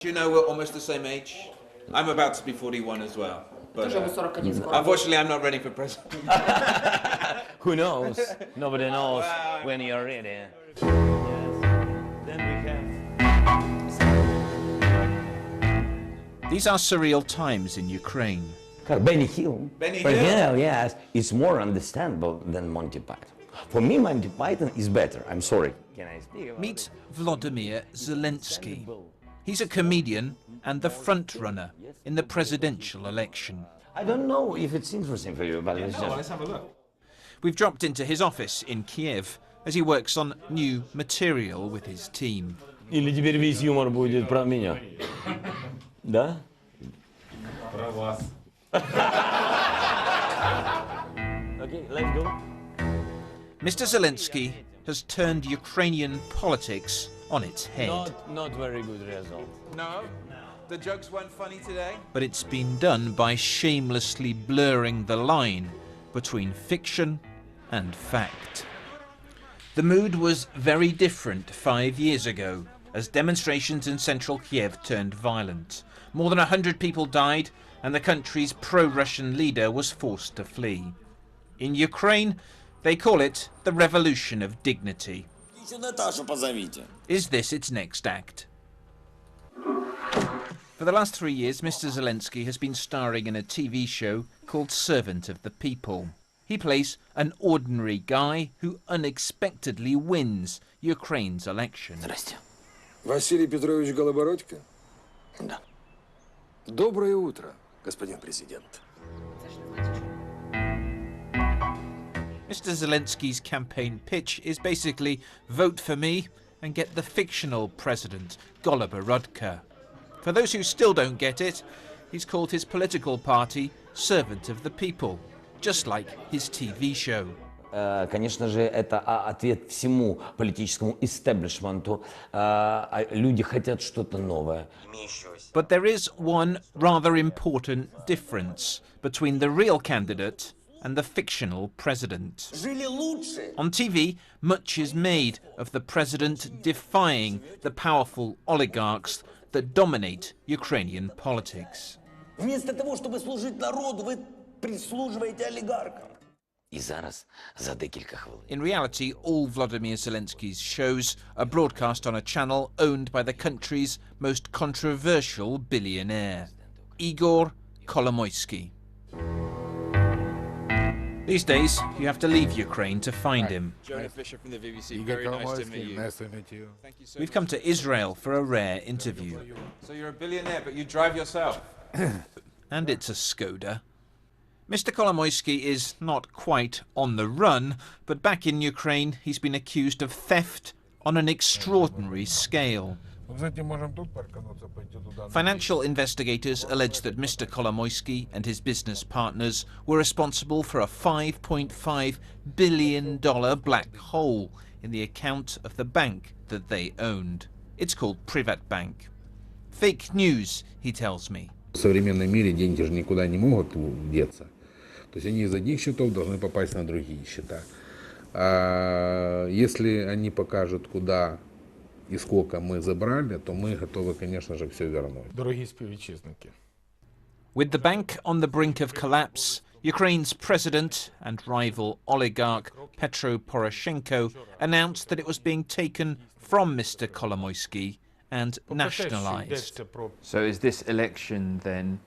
Do you know we're almost the same age? I'm about to be 41 as well. But unfortunately, I'm not running for president. Who knows? Nobody knows when you're ready. Yes. Then we have. These are surreal times in Ukraine. Benny Hill. Benny Hill? Yes, it's more understandable than Monty Python. For me, Monty Python is better. I'm sorry. Can I speak about Meet it? Volodymyr Zelenkskiy. He's a comedian and the front runner in the presidential election. I don't know if it's interesting for you, but Let's have a look. We've dropped into his office in Kiev as he works on new material with his team. Или теперь весь юмор будет про меня? Да? Про вас. Okay, let's go. Mr. Zelenkskiy has turned Ukrainian politics on its head. Not very good result. No? The jokes weren't funny today? But it's been done by shamelessly blurring the line between fiction and fact. The mood was very different 5 years ago as demonstrations in central Kiev turned violent. More than 100 people died and the country's pro-Russian leader was forced to flee. In Ukraine, they call it the Revolution of Dignity. Is this its next act? For the last 3 years, Mr. Zelenkskiy has been starring in a TV show called Servant of the People. He plays an ordinary guy who unexpectedly wins Ukraine's election. Василий Петрович Голобородько? Да. Доброе утро, господин президент. Mr. Zelenskiy's campaign pitch is basically vote for me and get the fictional president, Goloboroddka. For those who still don't get it, he's called his political party Servant of the People, just like his TV show. Конечно же, это ответ всему политическому истеблишменту. Люди хотят что-то новое. But there is one rather important difference between the real candidate and the fictional president. On TV, much is made of the president defying the powerful oligarchs that dominate Ukrainian politics. Вместо того, чтобы служить народу, вы прислуживаете олигархам. И зараз за декілька хвилин. In reality, all Volodymyr Zelenskiy's shows are broadcast on a channel owned by the country's most controversial billionaire, Igor Kolomoisky. These days, you have to leave Ukraine to find him. Jonah Fisher from the BBC. Very nice to meet you. Nice to meet you. Thank you so We've come to Israel for a rare interview. So you're a billionaire, but you drive yourself? And it's a Skoda. Mr. Kolomoisky is not quite on the run, but back in Ukraine he's been accused of theft on an extraordinary scale. Financial investigators allege that Mr. Kolomoisky and his business partners were responsible for a $5.5 billion black hole in the account of the bank that they owned. It's called Privatbank. Fake news, he tells me. В современном мире деньги же никуда не могут деться. То есть они из одних счетов должны попасть на другие счета. А если они покажут, куда и сколько мы забрали, то мы готовы, конечно же, все вернуть. Дорогі співвітчизники. With the bank on the brink of collapse, Ukraine's president and rival oligarch Petro Poroshenko announced that it was being taken from Mr. Kolomoisky and nationalized. So is this election then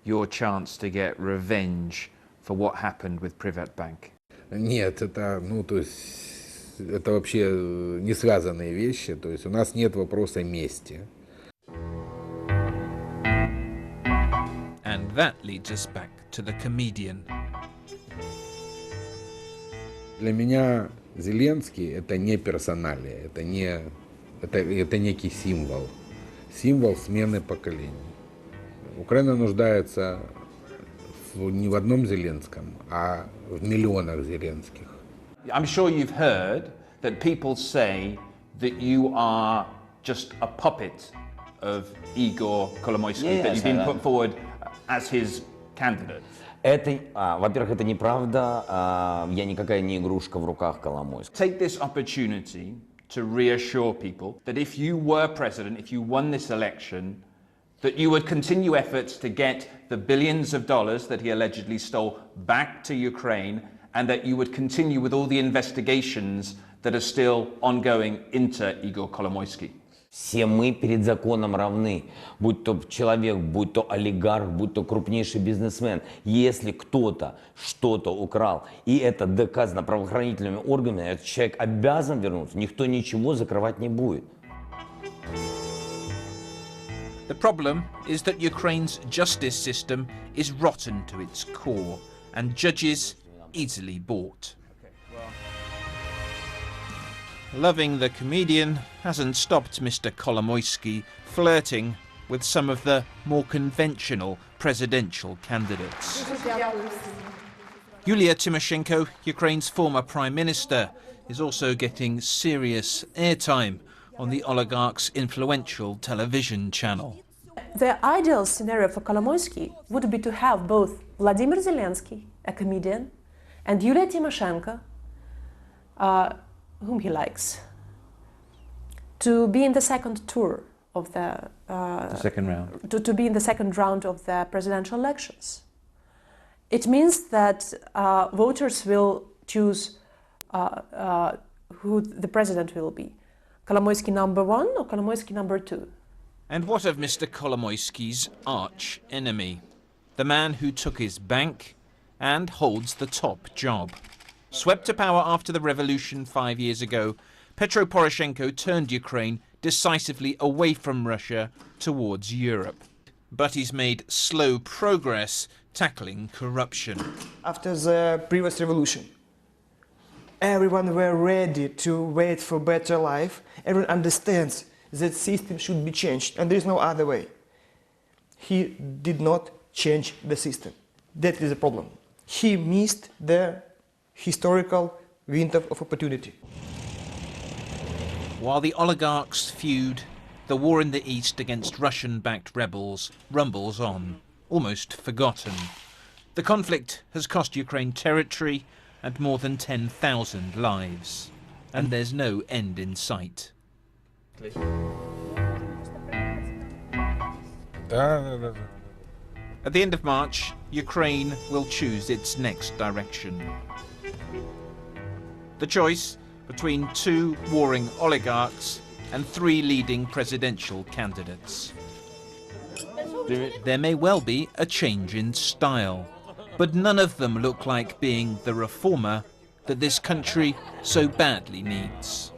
your chance to get revenge for what happened with Privatbank? Нет, это, то есть, это вообще не связанные вещи. То есть у нас нет вопроса мести. And that leads us back to the comedian. Для меня Зеленский это не персоналия, это некий символ. Символ смены поколений. Украина нуждается не в одном Зеленском, а в миллионах Зеленских. I'm sure you've heard that people say that you are just a puppet of Igor Kolomoisky, that you've been put forward as his candidate. Во-первых, это неправда. Я никакая не игрушка в руках Коломойского. Take this opportunity to reassure people that if you were president, if you won this election, that you would continue efforts to get the billions of dollars that he allegedly stole back to Ukraine, and that you would continue with all the investigations that are still ongoing into Igor Kolomoisky. Все мы перед законом равны, будь то человек, будь то олигарх, будь то крупнейший бизнесмен. Если кто-то что-то украл, и это доказано правоохранительными органами, этот человек обязан вернуться, никто ничего закрывать не будет. The problem is that Ukraine's justice system is rotten to its core, and judges easily bought. Loving the comedian hasn't stopped Mr. Kolomoisky flirting with some of the more conventional presidential candidates. Yulia Tymoshenko, Ukraine's former prime minister, is also getting serious airtime on the oligarch's influential television channel. The ideal scenario for Kolomoisky would be to have both Volodymyr Zelenkskiy, a comedian, and Yulia Tymoshenko, whom he likes, to be in the second tour of the Second round. to be in the second round of the presidential elections. It means that voters will choose who the president will be. Kolomoisky number 1 or Kolomoisky number 2? And what of Mr. Kolomoisky's arch enemy, the man who took his bank and holds the top job? Swept to power after the revolution 5 years ago, Petro Poroshenko turned Ukraine decisively away from Russia towards Europe. But he's made slow progress tackling corruption. After the previous revolution, everyone were ready to wait for better life. Everyone understands that system should be changed, and there is no other way. He did not change the system. That is the problem. He missed the historical window of opportunity. While the oligarchs feud, the war in the east against Russian-backed rebels rumbles on, almost forgotten. The conflict has cost Ukraine territory and more than 10,000 lives. And there's no end in sight. At the end of March, Ukraine will choose its next direction. The choice between 2 warring oligarchs and 3 leading presidential candidates. There may well be a change in style, but none of them look like being the reformer that this country so badly needs.